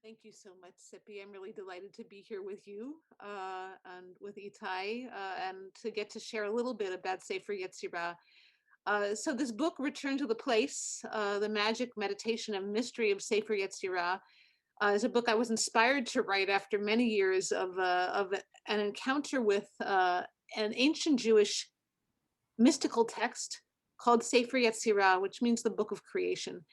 Thank you so much, Sippy. I'm really delighted to be here with you and with Itai and to get to share a little bit about Sefer Yetzirah. So this book, Return to the Place, The Magic, Meditation, and Mystery of Sefer Yetzirah, is a book I was inspired to write after many years of an encounter with an ancient Jewish mystical text called Sefer Yetzirah, which means the Book of Creation.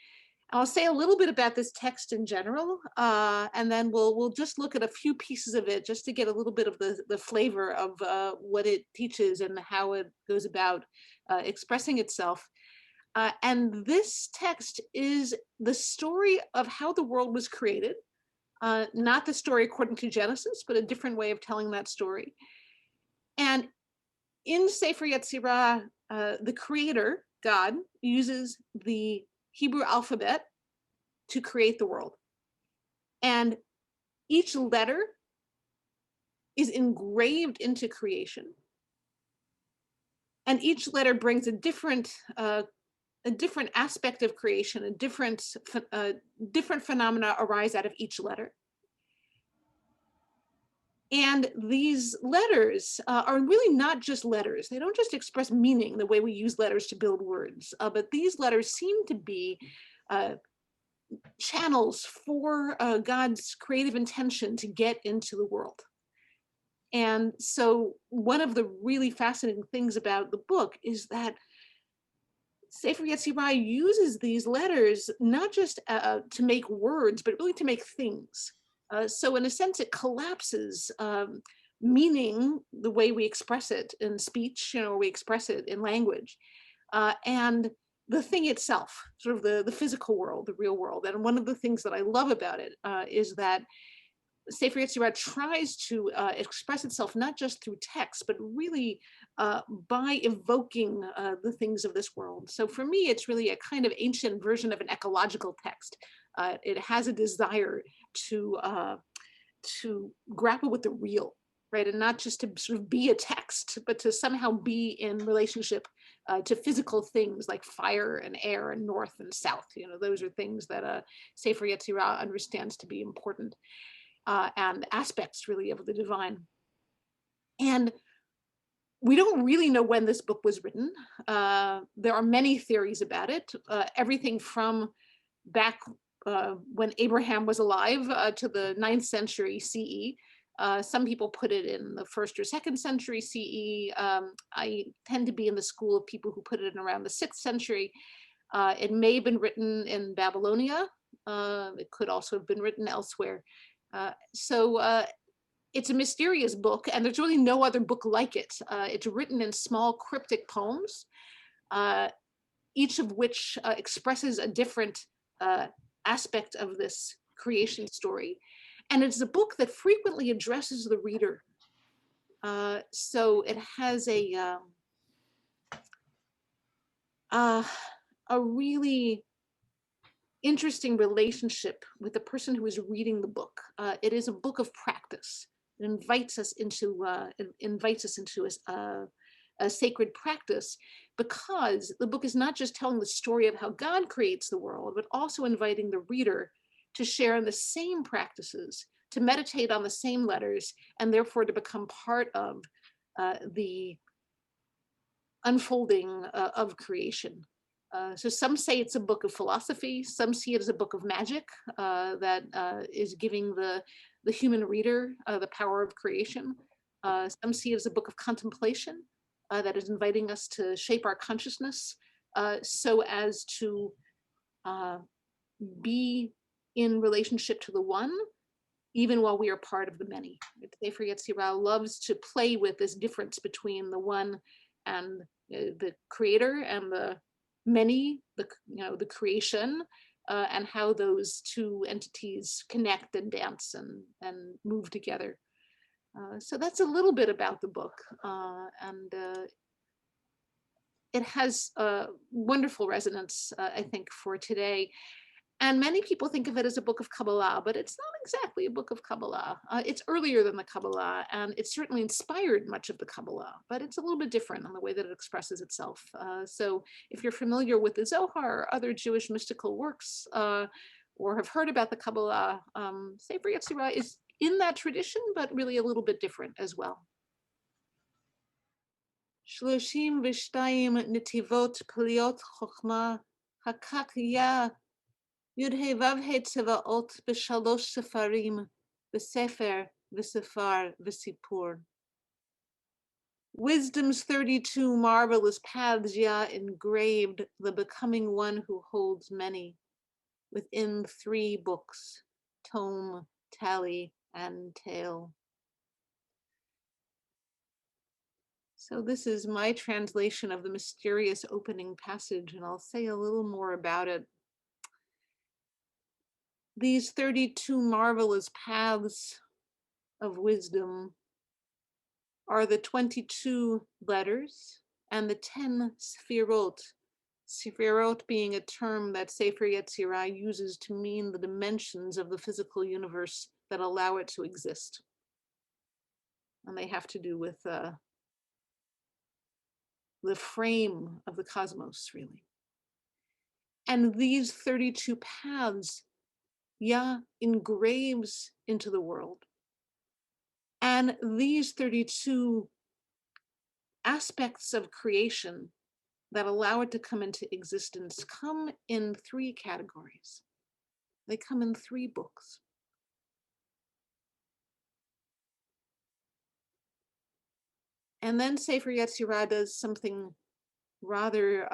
I'll say a little bit about this text in general, and then we'll just look at a few pieces of it just to get a little bit of the flavor of what it teaches and how it goes about expressing itself. And this text is the story of how the world was created, not the story according to Genesis, but a different way of telling that story. And in Sefer Yetzirah, the creator, God, uses the Hebrew alphabet to create the world. And each letter is engraved into creation. And each letter brings a different aspect of creation, a different phenomena arise out of each letter. And these letters are really not just letters. They don't just express meaning the way we use letters to build words, but these letters seem to be channels for God's creative intention to get into the world. And so one of the really fascinating things about the book is that Sefer Yetzirah uses these letters not just to make words, but really to make things. So in a sense, it collapses meaning the way we express it in speech, or we express it in language, and the thing itself, sort of the physical world, the real world. And one of the things that I love about it is that Sefer Yetzirah tries to express itself not just through text, but really by evoking the things of this world. So for me, it's really a kind of ancient version of an ecological text. It has a desire to grapple with the real, right? And not just to sort of be a text, but to somehow be in relationship to physical things like fire and air and north and south. Those are things that Sefer Yetzirah understands to be important. And aspects really of the divine. And we don't really know when this book was written. There are many theories about it, everything from back when Abraham was alive to the 9th century CE. Some people put it in the 1st or 2nd century CE. I tend to be in the school of people who put it in around the 6th century. It may have been written in Babylonia. It could also have been written elsewhere. So it's a mysterious book, and there's really no other book like it. It's written in small cryptic poems, each of which expresses a different aspect of this creation story. And it's a book that frequently addresses the reader. So it has a really interesting relationship with the person who is reading the book. It is a book of practice. It invites us into a sacred practice, because the book is not just telling the story of how God creates the world, but also inviting the reader to share in the same practices, to meditate on the same letters, and therefore to become part of the unfolding of creation. So some say it's a book of philosophy. Some see it as a book of magic that is giving the human reader the power of creation. Some see it as a book of contemplation that is inviting us to shape our consciousness so as to be in relationship to the one, even while we are part of the many. Sefer Yetzirah loves to play with this difference between the one and the creator and the many, the creation, and how those two entities connect and dance and move together. So that's a little bit about the book, and it has wonderful resonance, I think, for today. And many people think of it as a book of Kabbalah, but it's not exactly a book of Kabbalah. It's earlier than the Kabbalah, and it certainly inspired much of the Kabbalah, but it's a little bit different in the way that it expresses itself. So if you're familiar with the Zohar or other Jewish mystical works, or have heard about the Kabbalah, Sefer Yetzirah is in that tradition, but really a little bit different as well. 32 נתיבות פליות חוכמה, hakak ya י"ה ו"ה צבאות בשלוש ספרים, בספר וספר וסיפור. Wisdom's 32 marvelous paths, engraved the becoming one who holds many within 3 books, tome, tally, and tale. So this is my translation of the mysterious opening passage, and I'll say a little more about it. These 32 marvelous paths of wisdom are the 22 letters and the 10 sefirot. Sefirot being a term that Sefer Yetzirah uses to mean the dimensions of the physical universe that allow it to exist. And they have to do with the frame of the cosmos, really. And these 32 paths, Yah engraves into the world. And these 32 aspects of creation that allow it to come into existence come in 3 categories. They come in 3 books. And then Sefer Yetzirah does something rather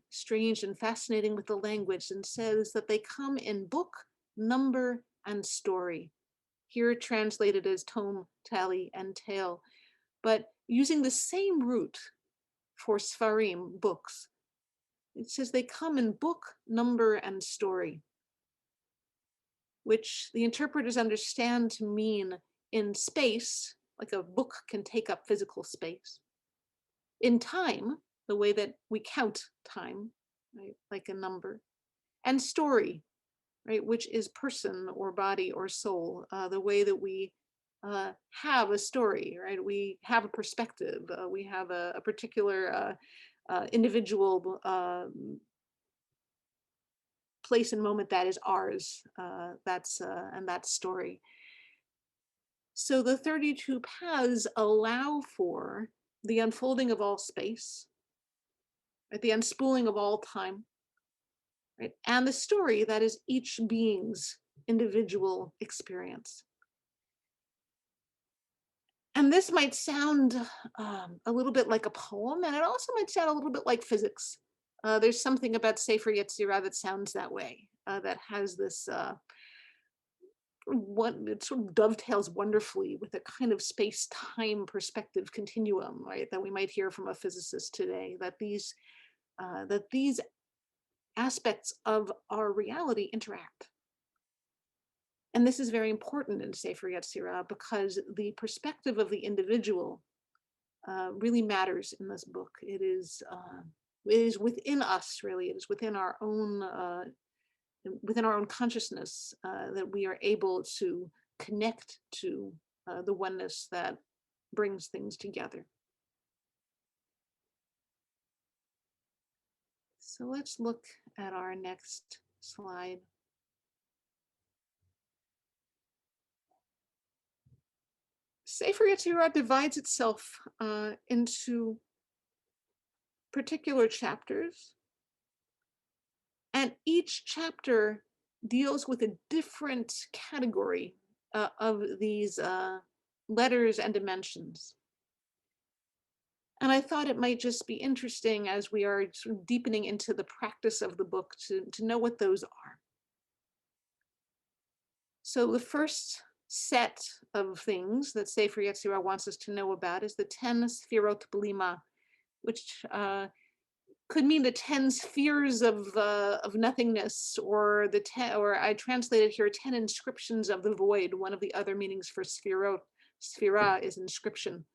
strange and fascinating with the language and says that they come in book, number, and story. Here translated as tome, tally, and tale, but using the same root for Sfarim, books. It says they come in book, number, and story, which the interpreters understand to mean in space, like a book can take up physical space. In time, the way that we count time, right, like a number. And story, right, which is person or body or soul, the way that we have a story, right? We have a perspective, we have a particular individual place and moment that is ours. And that story. So the 32 paths allow for the unfolding of all space, right? The unspooling of all time, right? And the story that is each being's individual experience. And this might sound a little bit like a poem, and it also might sound a little bit like physics. There's something about Sefer Yetzirah that sounds that way, that has this, it sort of dovetails wonderfully with a kind of space-time perspective continuum, right, that we might hear from a physicist today, that these aspects of our reality interact. And this is very important in Sefer Yetzirah because the perspective of the individual really matters in this book. It is within us, really. It is within our own consciousness that we are able to connect to the oneness that brings things together. So let's look at our next slide. Sefer Yetzirah divides itself into particular chapters, and each chapter deals with a different category of these letters and dimensions. And I thought it might just be interesting as we are sort of deepening into the practice of the book to know what those are. So the first set of things that Sefer Yetzirah wants us to know about is the 10 Sefirot Blima, which could mean the 10 spheres of nothingness, or or I translated here 10 inscriptions of the void. One of the other meanings for Sefirot, Sefirah, is inscription.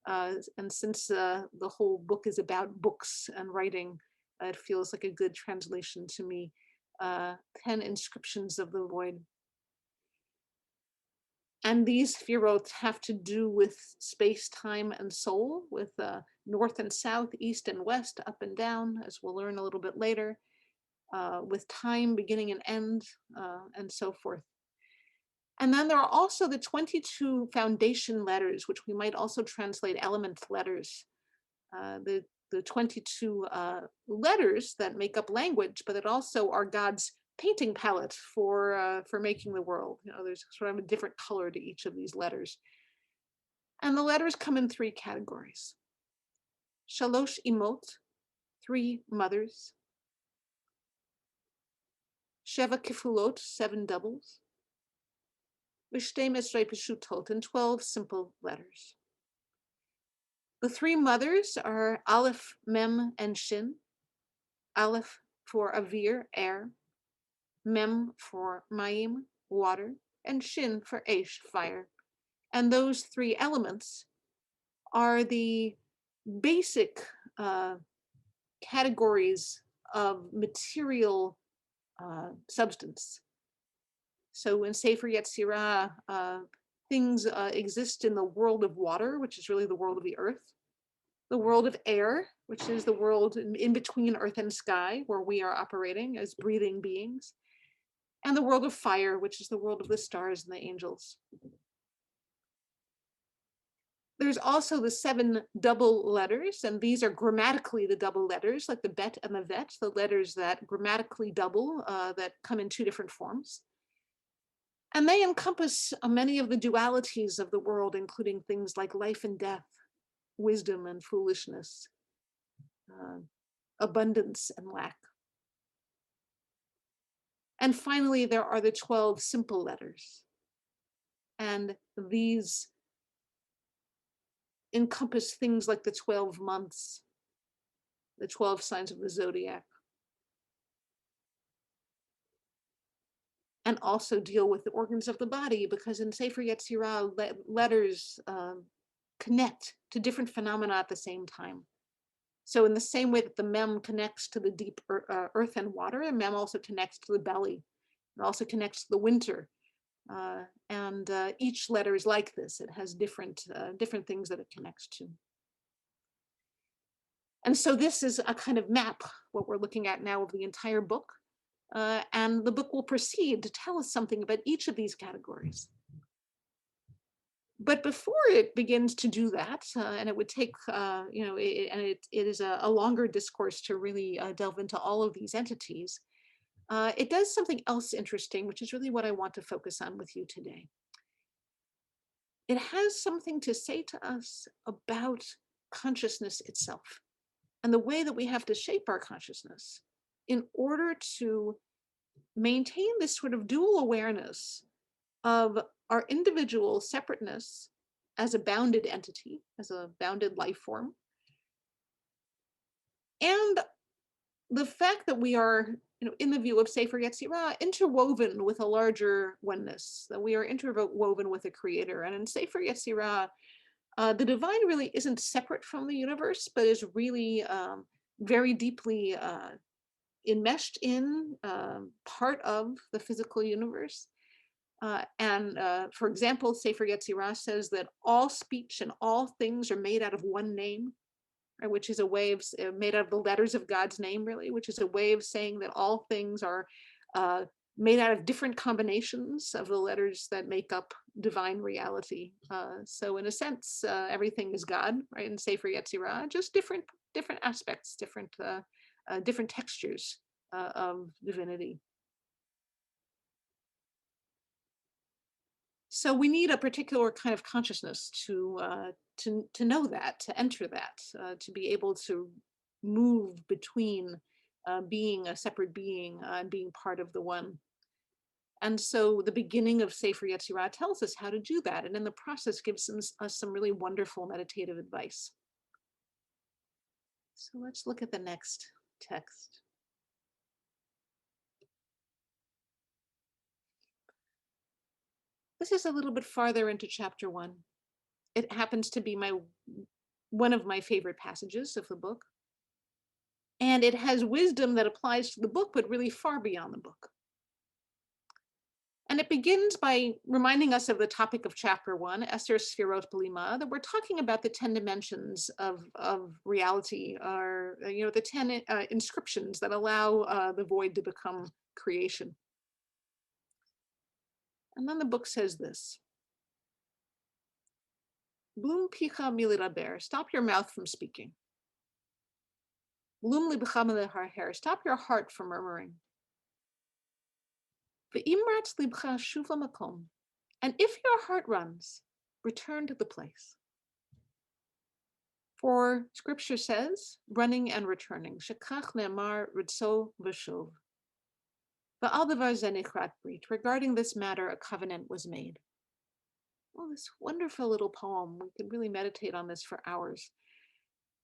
And since the whole book is about books and writing, it feels like a good translation to me. 10 inscriptions of the void. And these Sefirot have to do with space, time, and soul, with north and south, east and west, up and down, as we'll learn a little bit later. with time, beginning and end, and so forth. And then there are also the 22 foundation letters, which we might also translate element letters. The 22 letters that make up language, but that also are God's painting palette for making the world. You know, there's sort of a different color to each of these letters. And the letters come in three categories. Shalosh imot, three mothers. Sheva kifulot, seven doubles. V'shtei mesrei peshutot, and 12 simple letters. The three mothers are Aleph, Mem, and Shin. Aleph for Avir, air. Mem for Mayim, water. And Shin for Aish, fire. And those three elements are the basic categories of material substance. So in Sefer Yetzirah, things exist in the world of water, which is really the world of the earth, the world of air, which is the world in between earth and sky, where we are operating as breathing beings, and the world of fire, which is the world of the stars and the angels. There's also the seven double letters, and these are grammatically the double letters, like the bet and the vet, the letters that grammatically double, that come in two different forms. And they encompass many of the dualities of the world, including things like life and death, wisdom and foolishness, abundance and lack. And finally, there are the 12 simple letters. And these encompass things like the 12 months, the 12 signs of the zodiac, and also deal with the organs of the body, because in Sefer Yetzirah, letters connect to different phenomena at the same time. So in the same way that the mem connects to the deep earth and water, and mem also connects to the belly. It also connects to the winter. And each letter is like this. It has different things that it connects to. And so this is a kind of map, what we're looking at now, of the entire book. And the book will proceed to tell us something about each of these categories. But before it begins to do that, and it would take, it is a longer discourse to really delve into all of these entities, it does something else interesting, which is really what I want to focus on with you today. It has something to say to us about consciousness itself and the way that we have to shape our consciousness in order to maintain this sort of dual awareness of our individual separateness as a bounded entity, as a bounded life form, and the fact that we are, in the view of Sefer Yetzirah, interwoven with a larger oneness, that we are interwoven with a creator. And in Sefer Yetzirah, the divine really isn't separate from the universe, but is really very deeply enmeshed in, part of the physical universe. For example, Sefer Yetzirah says that all speech and all things are made out of one name, right, which is a way of, made out of the letters of God's name, really, which is a way of saying that all things are made out of different combinations of the letters that make up divine reality. So in a sense, everything is God, right, in Sefer Yetzirah, just different aspects, different textures of divinity. So we need a particular kind of consciousness to know that, to enter that, to be able to move between being a separate being and being part of the one. And so the beginning of Sefer Yetzirah tells us how to do that, and in the process gives us some really wonderful meditative advice. So let's look at the next text. This is a little bit farther into chapter 1. It happens to be one of my favorite passages of the book. And it has wisdom that applies to the book, but really far beyond the book. And it begins by reminding us of the topic of chapter 1, Esther Sfirot Belima, that we're talking about the 10 dimensions of reality, or, the 10 inscriptions that allow the void to become creation. And then the book says this: Blum picha milidaber, stop your mouth from speaking. Blum libcha miliharher, stop your heart from murmuring. Ve'imratz libcha shuv lamakom, and if your heart runs, return to the place. For scripture says, running and returning, shekach ne'amar ritzo v'shuv. Va'al davar ze nichrat brit, regarding this matter, a covenant was made. Oh, this wonderful little poem. We could really meditate on this for hours.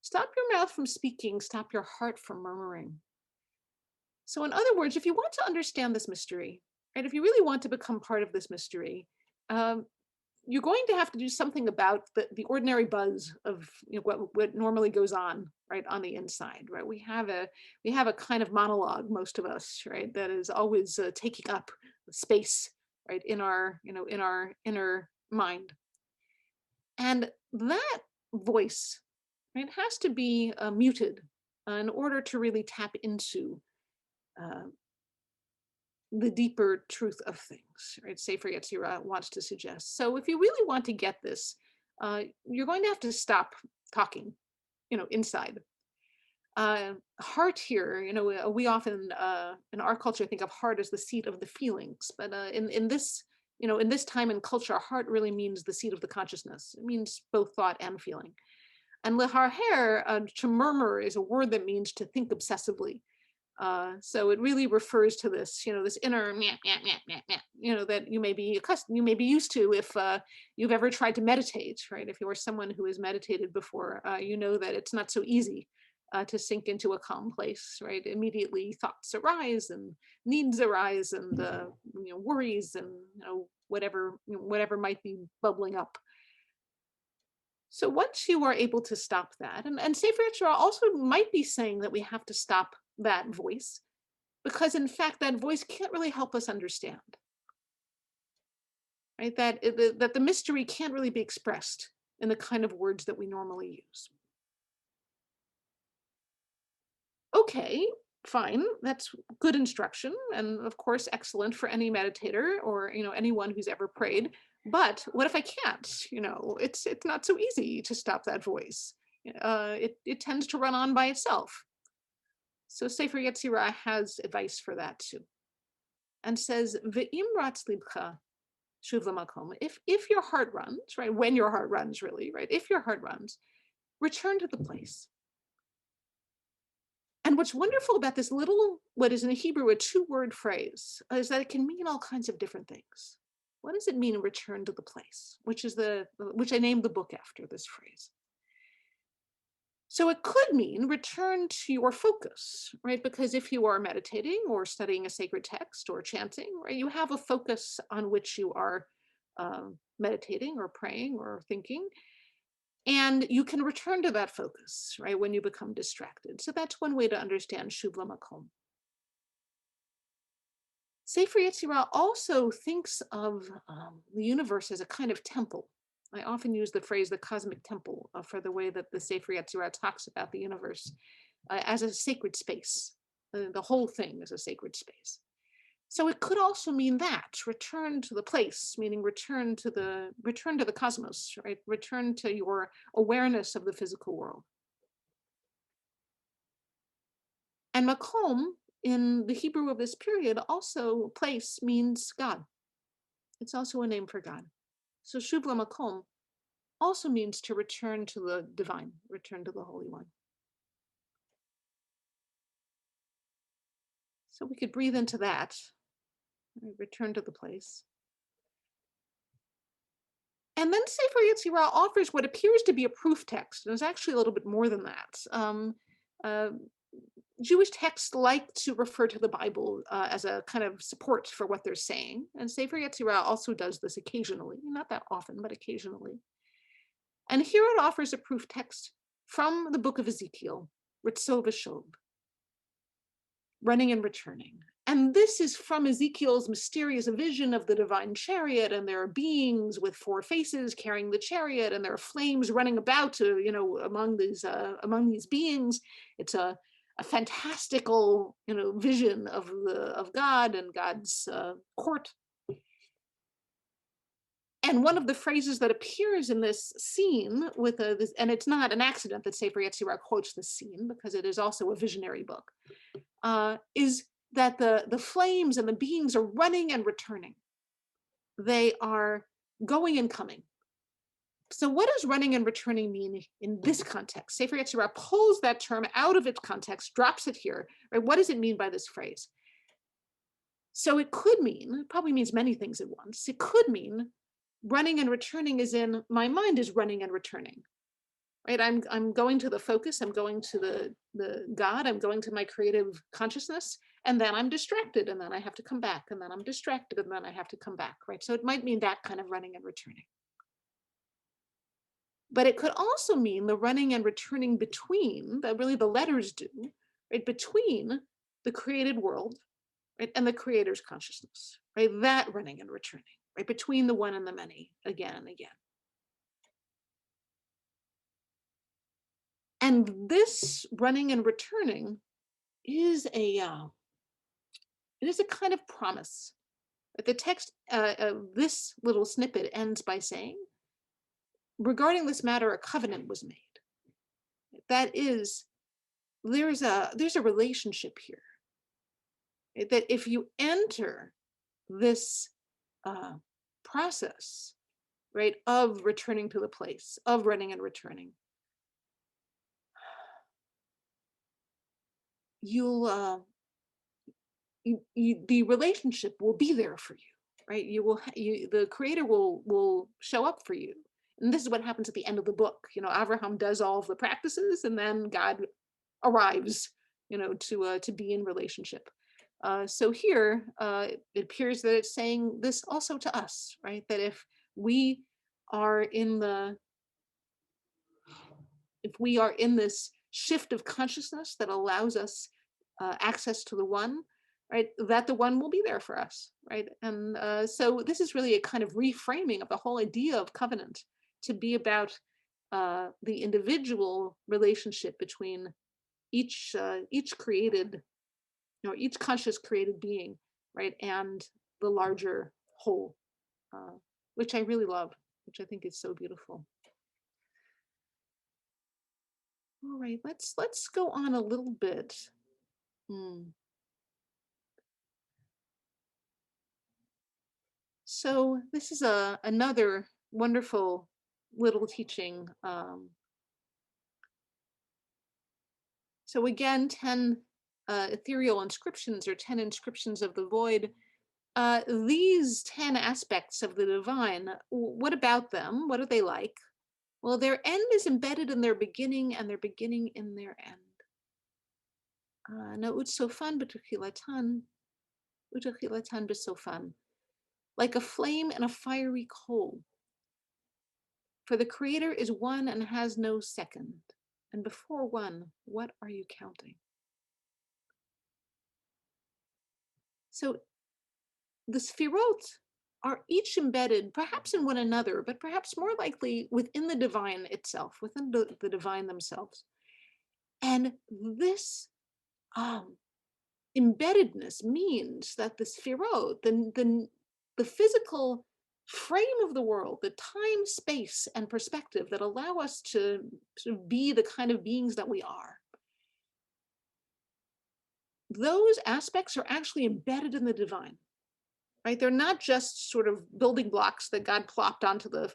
Stop your mouth from speaking, stop your heart from murmuring. So in other words, if you want to understand this mystery, right, if you really want to become part of this mystery, you're going to have to do something about the ordinary buzz of what normally goes on right on the inside, right? We have a kind of monologue, most of us, right, that is always taking up space, right, in our inner mind, and that voice, right, has to be muted in order to really tap into uh, the deeper truth of things, right? Sefer Yetzirah wants to suggest. So if you really want to get this, you're going to have to stop talking, inside. Heart here, we often in our culture think of heart as the seat of the feelings, but in this, in this time and culture, heart really means the seat of the consciousness. It means both thought and feeling. And leharher, to murmur, is a word that means to think obsessively. So it really refers to this, this inner meh, meh, meh, meh, meh, that you may be accustomed, you may be used to if you've ever tried to meditate, right? If you're someone who has meditated before, you know that it's not so easy to sink into a calm place, right? Immediately thoughts arise and needs arise and worries and whatever might be bubbling up. So once you are able to stop that, and Sefer Yetzirah also might be saying that we have to stop that voice, because in fact that voice can't really help us understand, right? That the mystery can't really be expressed in the kind of words that we normally use. Okay, fine, that's good instruction, and of course excellent for any meditator or anyone who's ever prayed. But what if I can't? It's not so easy to stop that voice. It tends to run on by itself. So Sefer Yetzirah has advice for that too, and says, "Ve'im ratz libcha shuv lamakom." If your heart runs, right, when your heart runs, really, right, if your heart runs, return to the place. And what's wonderful about this little, what is in Hebrew a 2-word phrase, is that it can mean all kinds of different things. What does it mean, return to the place? Which I named the book after this phrase. So it could mean return to your focus, right? Because if you are meditating or studying a sacred text or chanting, right, you have a focus on which you are meditating or praying or thinking. And you can return to that focus, right, when you become distracted. So that's one way to understand Shuv Lamakom. Sefer Yetzirah also thinks of the universe as a kind of temple. I often use the phrase the cosmic temple for the way that the Sefer Yetzirah talks about the universe as a sacred space. The whole thing is a sacred space. So it could also mean that return to the place, meaning return to the cosmos, right? Return to your awareness of the physical world. And makom in the Hebrew of this period, also place, means God. It's also a name for God. So shuv lamakom also means to return to the divine, return to the Holy One. So we could breathe into that, return to the place. And then Sefer Yetzirah offers what appears to be a proof text, and it's actually a little bit more than that. Jewish texts like to refer to the Bible as a kind of support for what they're saying, and Sefer Yetzirah also does this occasionally, not that often, but occasionally. And here it offers a proof text from the book of Ezekiel, Ritzo v'Shov, running and returning. And this is from Ezekiel's mysterious vision of the divine chariot, and there are beings with four faces carrying the chariot, and there are flames running about, among these beings. It's a fantastical, vision of God and God's court. And one of the phrases that appears in this scene with this, and it's not an accident that Sefer Yetzirah quotes this scene because it is also a visionary book, is that the flames and the beings are running and returning. They are going and coming. So what does running and returning mean in this context? Sefer Yetzirah pulls that term out of its context, drops it here. Right? What does it mean by this phrase? So it could mean, it probably means many things at once. It could mean running and returning is in my mind is running and returning. Right? I'm going to the focus, I'm going to the God, I'm going to my creative consciousness, and then I'm distracted, and then I have to come back, and then I'm distracted, and then I have to come back, right? So it might mean that kind of running and returning. But it could also mean the running and returning between, that really the letters do, right? Between the created world, right, and the creator's consciousness, right? That running and returning, right? Between the one and the many, again and again. And this running and returning is it is a kind of promise. The text, this little snippet ends by saying, regarding this matter, a covenant was made. That is, there's a relationship here. Right? That if you enter this process, right, of returning to the place, of running and returning, you'll the relationship will be there for you, right? The creator will show up for you. And this is what happens at the end of the book. Abraham does all of the practices, and then God arrives, to be in relationship. So here, it appears that it's saying this also to us, right? That if we are in this shift of consciousness that allows us access to the one, right, that the one will be there for us, right? And so this is really a kind of reframing of the whole idea of covenant to be about the individual relationship between each created, each conscious created being, right, and the larger whole, which I really love, which I think is so beautiful. All right, let's go on a little bit. So this is another wonderful little teaching. So again, 10 ethereal inscriptions, or 10 inscriptions of the void. These 10 aspects of the divine, what about them? What are they like? Well, their end is embedded in their beginning, and their beginning in their end. Na'ut sofan b'techilatan, u'techilatan b'sofan. Like a flame and a fiery coal. For the creator is one and has no second. And before one, what are you counting? So the Sfirot are each embedded, perhaps in one another, but perhaps more likely within the divine itself, within the divine themselves. And this embeddedness means that the Sfirot, the physical frame of the world, the time, space, and perspective that allow us to be the kind of beings that we are, those aspects are actually embedded in the divine, right? They're not just sort of building blocks that God plopped onto the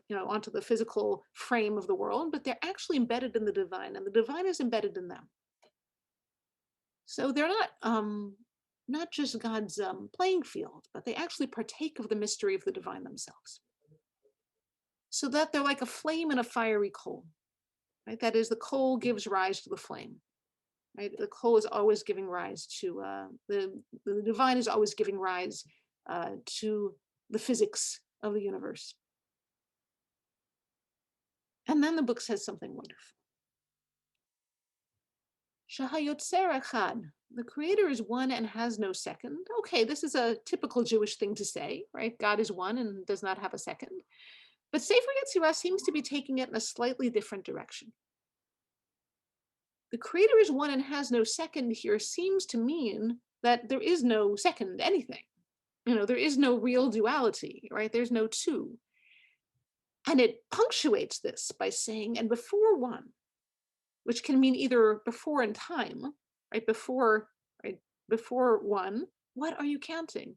physical frame of the world, but they're actually embedded in the divine, and the divine is embedded in them. So they're not just God's playing field, but they actually partake of the mystery of the divine themselves. So that they're like a flame and a fiery coal, right? That is, the coal gives rise to the flame. Right? The coal is always giving rise to the divine is always giving rise to the physics of the universe. And then the book says something wonderful. Shahayotzer echad The creator is one and has no second. Okay, this is a typical Jewish thing to say, right? God is one and does not have a second. But Sefer Yetzirah seems to be taking it in a slightly different direction. The creator is one and has no second here seems to mean that there is no second anything. There is no real duality, right? There's no two. And it punctuates this by saying, and before one, which can mean either before in time, right? Before one, what are you counting?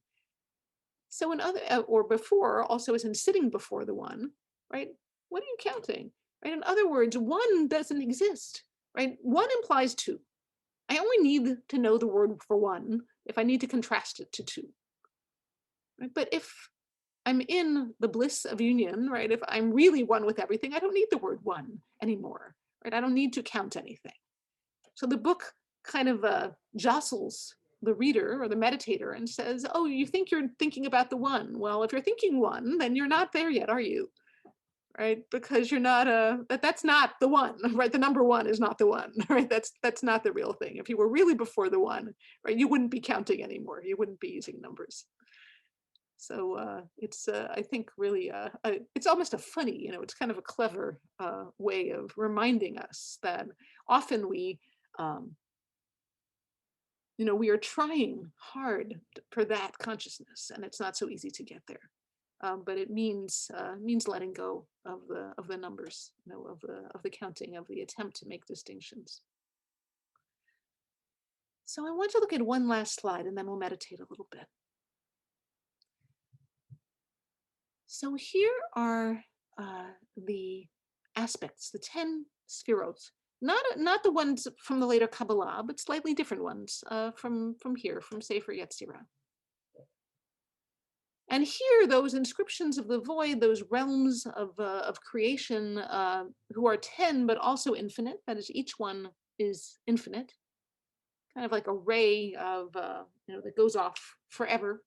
So in other, or before also is in sitting before the one, right? What are you counting? Right? In other words, one doesn't exist, right? One implies two. I only need to know the word for one if I need to contrast it to two. Right? But if I'm in the bliss of union, right? If I'm really one with everything, I don't need the word one anymore, right? I don't need to count anything. So the book kind of jostles the reader or the meditator and says, oh, you think you're thinking about the one. Well, if you're thinking one, then you're not there yet, are you? Right? Because you're not that's not the one, right? The number one is not the one, right? That's not the real thing. If you were really before the one, right, you wouldn't be counting anymore. You wouldn't be using numbers. So it's, I think, really, it's almost a funny, it's kind of a clever way of reminding us that often we are trying hard for that consciousness, and it's not so easy to get there. But it means letting go of the numbers, of the counting, of the attempt to make distinctions. So I want to look at one last slide, and then we'll meditate a little bit. So here are the aspects, the 10 sphirot, not the ones from the later Kabbalah, but slightly different ones from here, from Sefer Yetzirah. And here, those inscriptions of the void, those realms of creation, who are 10, but also infinite, that is, each one is infinite, kind of like a ray of, that goes off forever.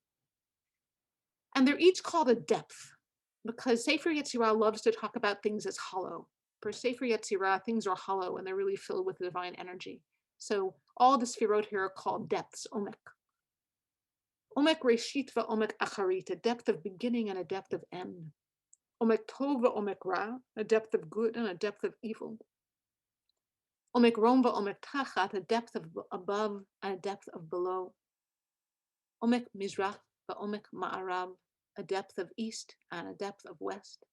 And they're each called a depth, because Sefer Yetzirah loves to talk about things as hollow. For Sefer Yetzirah, things are hollow and they're really filled with divine energy. So all the sphirot here are called depths, omek. Omek reshit va-omek acharit, a depth of beginning and a depth of end. Omek tov va-omek ra, a depth of good and a depth of evil. Omek rom va-omek tachat, a depth of above and a depth of below. Omek mizrach va-omek ma'arab, a depth of east and a depth of west.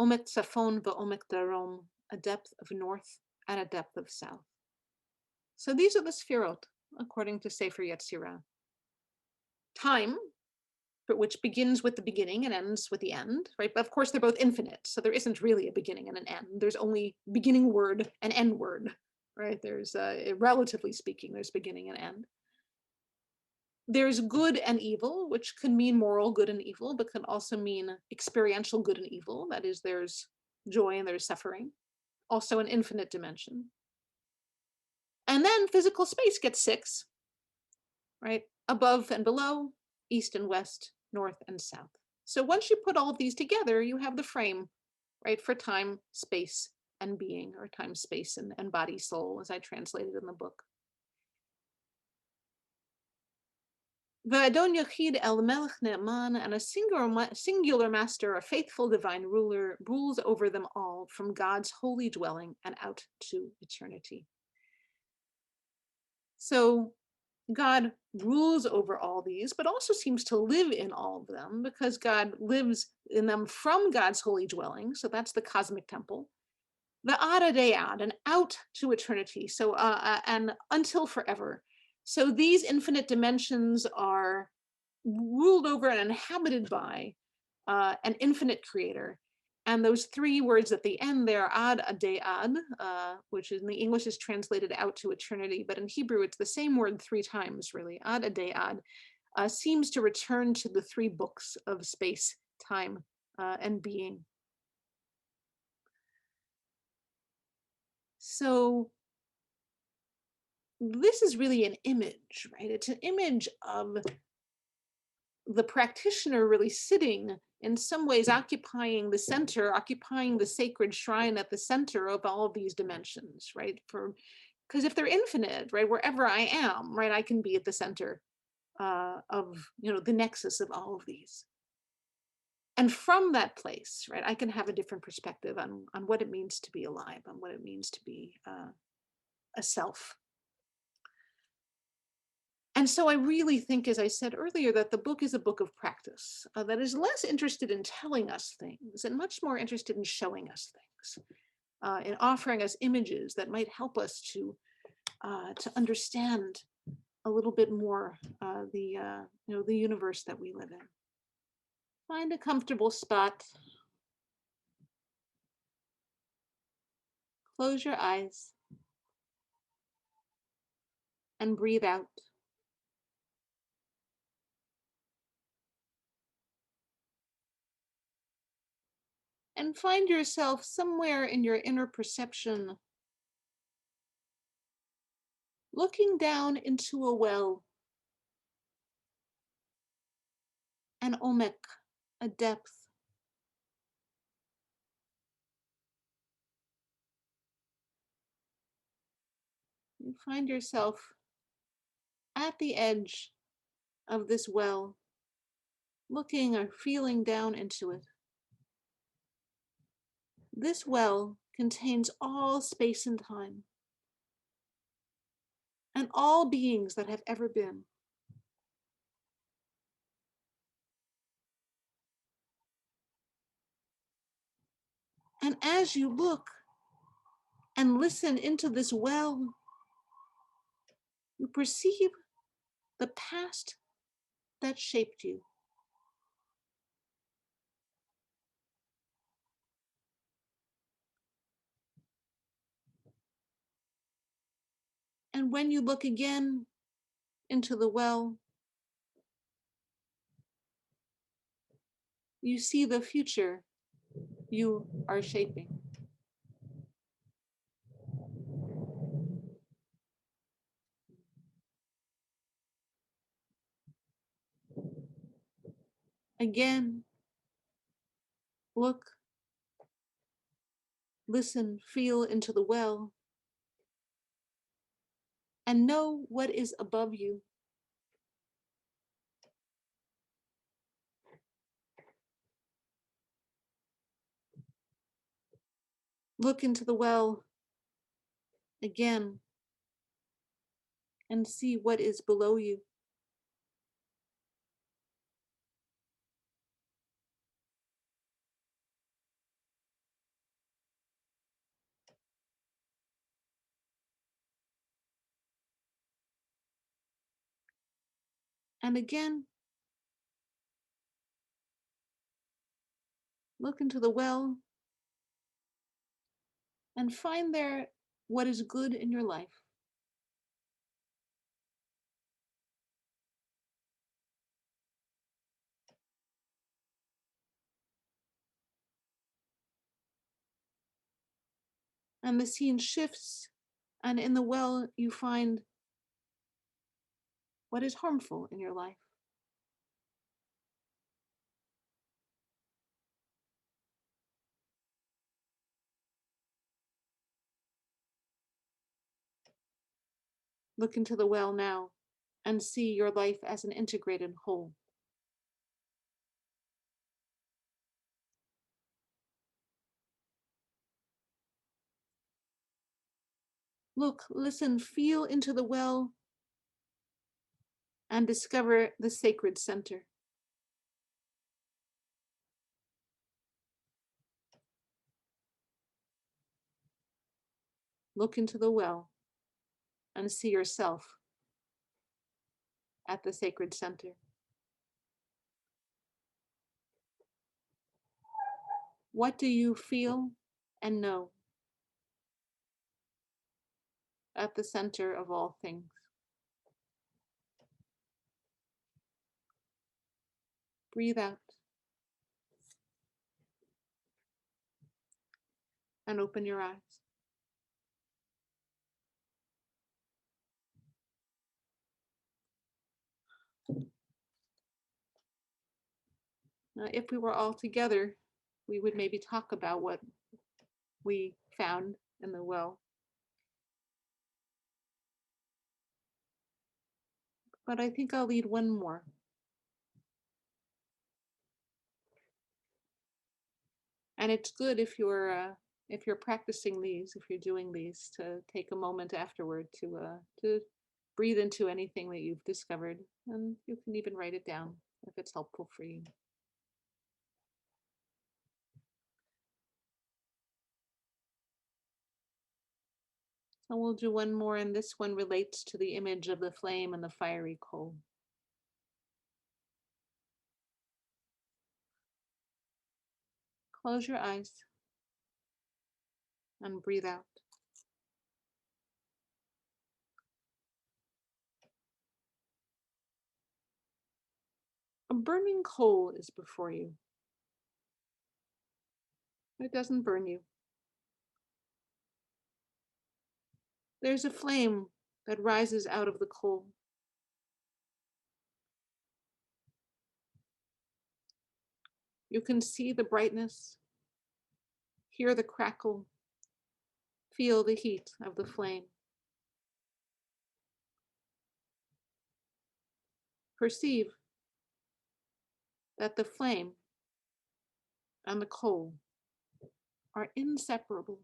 Omek tzafon va-omek darom, a depth of north and a depth of south. So these are the sphirot, according to Sefer Yetzirah. Time, which begins with the beginning and ends with the end, right? But of course, they're both infinite, so there isn't really a beginning and an end. There's only beginning word and end word, right? There's, relatively speaking, there's beginning and end. There's good and evil, which can mean moral good and evil, but can also mean experiential good and evil. That is, there's joy and there's suffering, also an infinite dimension. And then physical space gets 6, right? Above and below, east and west, north and south. So once you put all of these together, you have the frame, right, for time, space, and being, or time, space, and body, soul, as I translated in the book. V'adon yachid el melech ne'eman, and a singular master, a faithful divine ruler, rules over them all from God's holy dwelling and out to eternity. So God rules over all these, but also seems to live in all of them, because God lives in them from God's holy dwelling. So that's the cosmic temple. The ad ad, and out to eternity. So and until forever. So these infinite dimensions are ruled over and inhabited by an infinite creator. And those 3 words at the end there, ad ad, which in the English is translated out to eternity, but in Hebrew it's the same word 3 times, really. Ad ad seems to return to the 3 books of space, time, and being. So this is really an image, right? It's an image of the practitioner really sitting, in some ways occupying the center, occupying the sacred shrine at the center of all of these dimensions, right? For Because if they're infinite, right, wherever I am, right, I can be at the center of, the nexus of all of these. And from that place, right, I can have a different perspective on what it means to be alive, on what it means to be a self. And so I really think, as I said earlier, that the book is a book of practice that is less interested in telling us things and much more interested in showing us things, in offering us images that might help us to understand a little bit more the universe that we live in. Find a comfortable spot. Close your eyes and breathe out. And find yourself somewhere in your inner perception, looking down into a well, an omek, a depth. You find yourself at the edge of this well, looking or feeling down into it. This well contains all space and time, and all beings that have ever been. And as you look and listen into this well, you perceive the past that shaped you. And when you look again into the well, you see the future you are shaping. Again, look, listen, feel into the well, and know what is above you. Look into the well again and see what is below you. And again, look into the well and find there what is good in your life. And the scene shifts, and in the well, you find what is harmful in your life. Look into the well now and see your life as an integrated whole. Look, listen, feel into the well and discover the sacred center. Look into the well and see yourself at the sacred center. What do you feel and know at the center of all things? Breathe out and open your eyes. Now, if we were all together, we would maybe talk about what we found in the well. but I think I'll lead one more. And it's good if you're practicing these, if you're doing these, to take a moment afterward to breathe into anything that you've discovered, and you can even write it down if it's helpful for you. So we'll do one more, and this one relates to the image of the flame and the fiery coal. Close your eyes and breathe out. A burning coal is before you. It doesn't burn you. There's a flame that rises out of the coal. You can see the brightness, hear the crackle, feel the heat of the flame. Perceive that the flame and the coal are inseparable.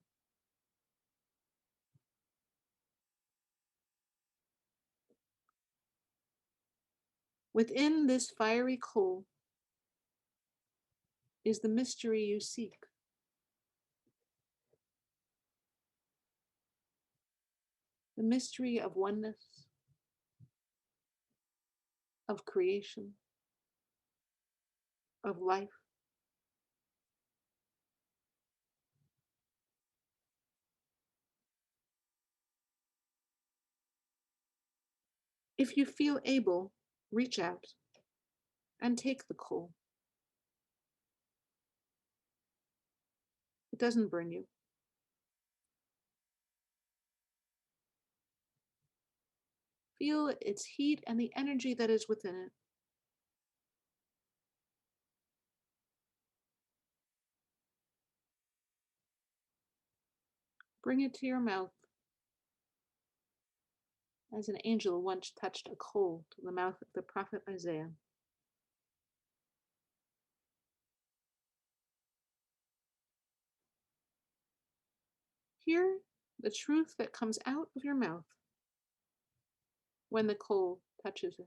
Within this fiery coal is the mystery you seek. The mystery of oneness, of creation, of life. If you feel able, reach out and take the coal. It doesn't burn you. Feel its heat and the energy that is within it. Bring it to your mouth as an angel once touched a coal to the mouth of the prophet Isaiah. Hear the truth that comes out of your mouth when the coal touches it.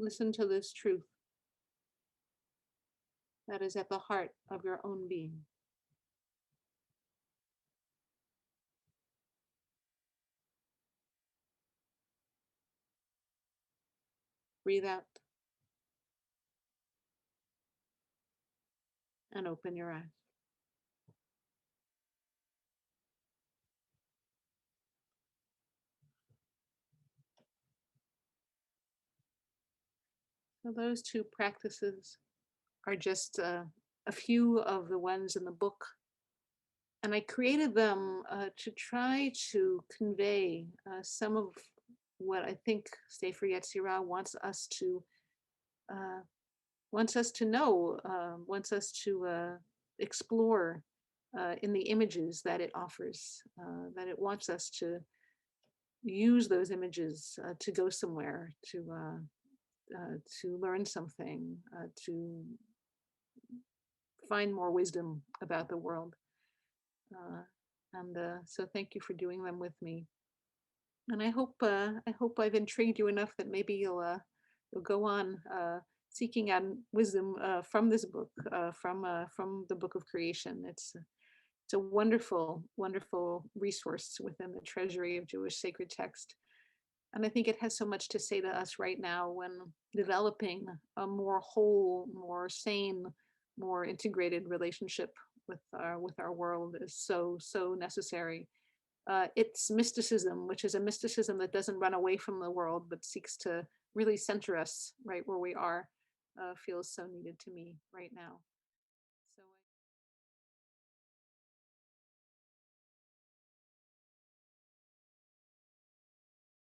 Listen to this truth that is at the heart of your own being. Breathe out and open your eyes. So those two practices are just a few of the ones in the book. And I created them to try to convey some of what I think Sefer Yetzirah uh, wants us to know, wants us to explore in the images that it offers, that it wants us to use those images to go somewhere, to learn something, to find more wisdom about the world. Uh, and so thank you for doing them with me. And I hope I've intrigued you enough that maybe you'll go on seeking out wisdom from this book, from the Book of Creation. It's a wonderful, wonderful resource within the treasury of Jewish sacred text. And I think it has so much to say to us right now when developing a more whole, more sane, more integrated relationship with our world is so necessary. It's mysticism, which is a mysticism that doesn't run away from the world, but seeks to really center us right where we are, feels so needed to me right now. So.